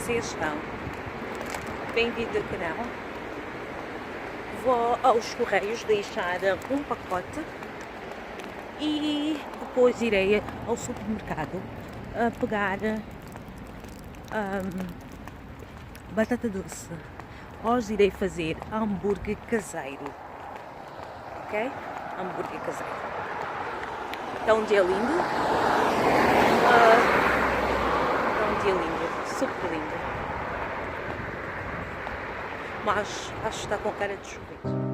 vocês estão? Bem-vindo ao canal. Vou aos Correios deixar um pacote e depois irei ao supermercado a pegar batata doce. Hoje irei fazer hambúrguer caseiro, ok? Hambúrguer caseiro. Está um dia lindo. Está um dia lindo, super lindo. Mas acho que está com cara de chover.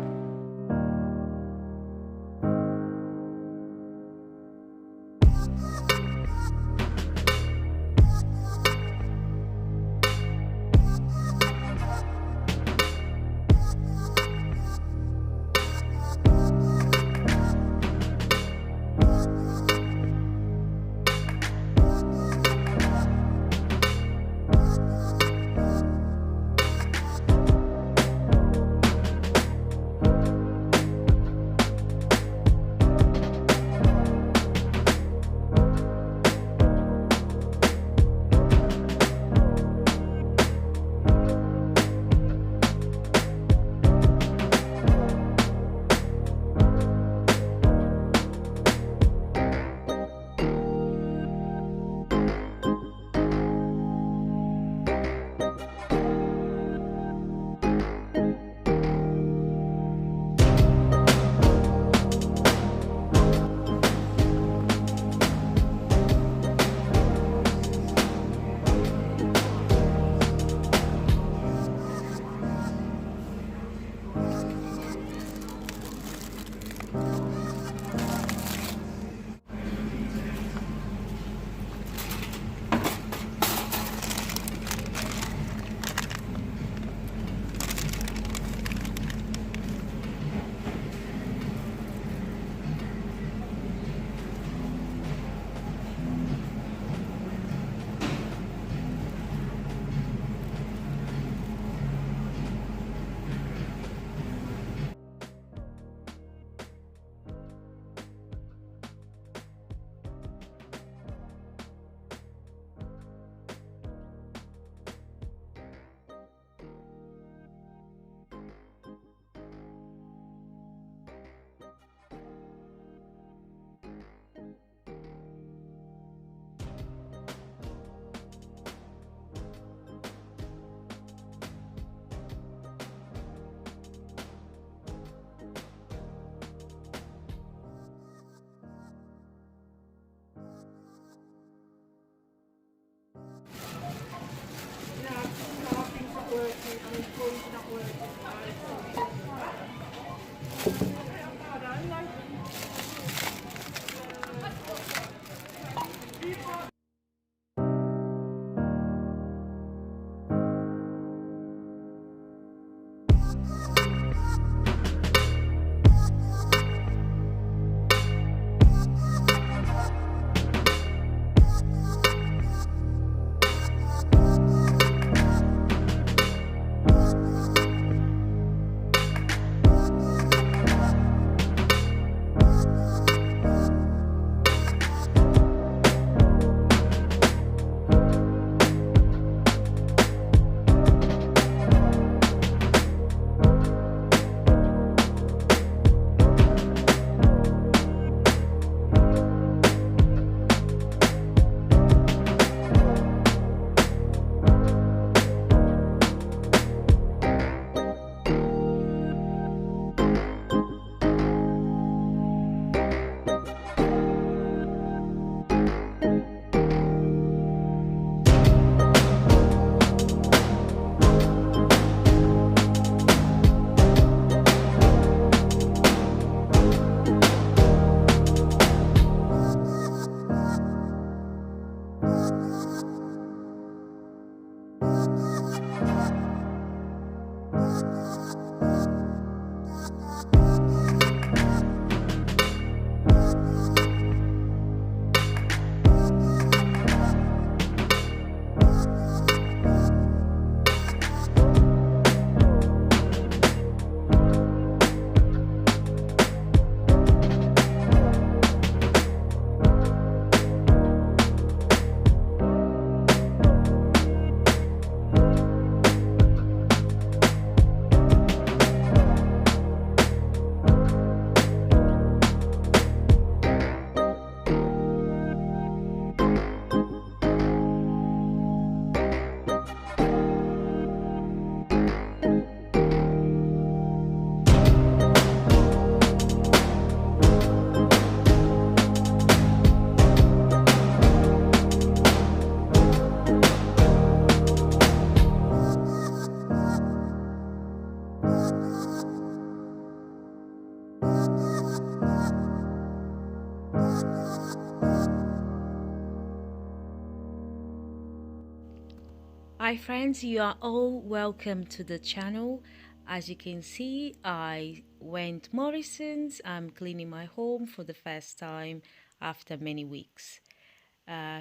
Hi friends, you are all welcome to the channel. As you can see, I went Morrison's. I'm cleaning my home for the first time after many weeks.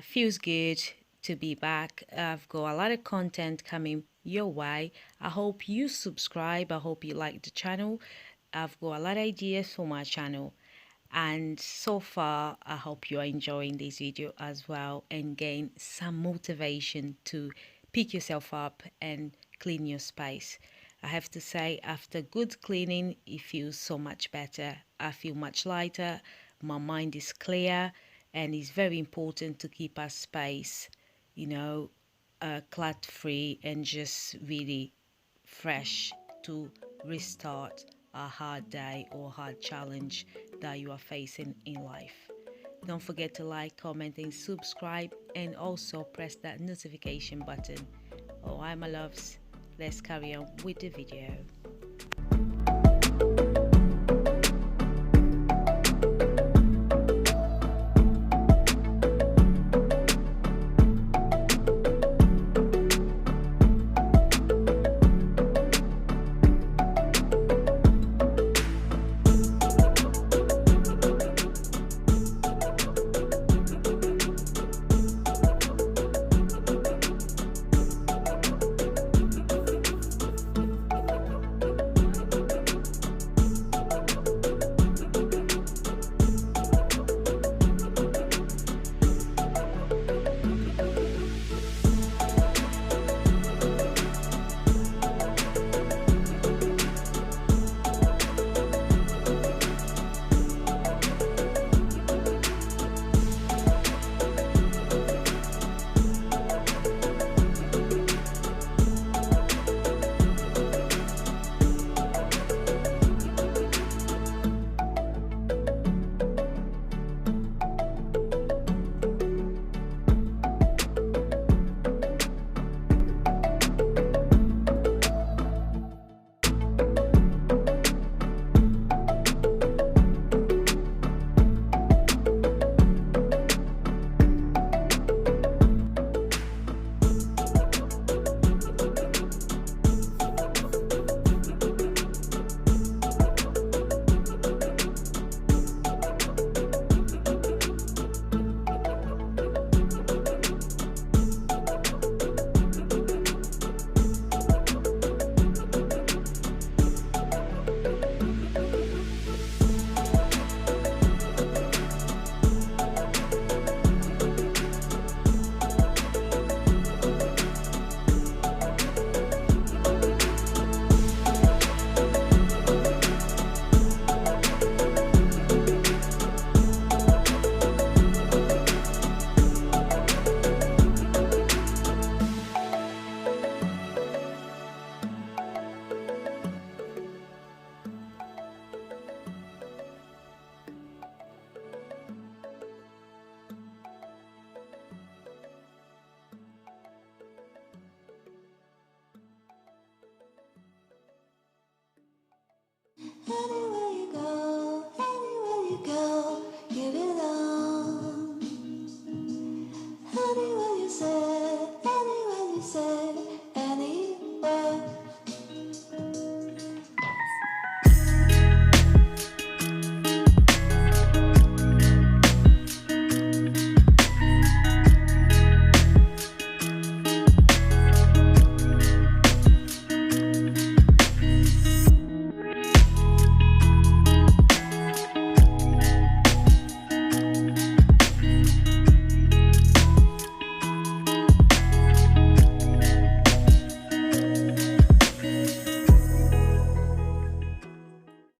Feels good to be back. I've got a lot of content coming your way. I hope you subscribe. I hope you like the channel. I've got a lot of ideas for my channel. And so far, I hope you are enjoying this video as well and gain some motivation to pick yourself up and clean your space. I have to say, after good cleaning, it feels so much better. I feel much lighter, my mind is clear, and it's very important to keep our space, you know, clutter free and just really fresh to restart a hard day or hard challenge that you are facing in life. Don't forget to like, comment, and subscribe, and also press that notification button. Oh, hi, my loves. Let's carry on with the video.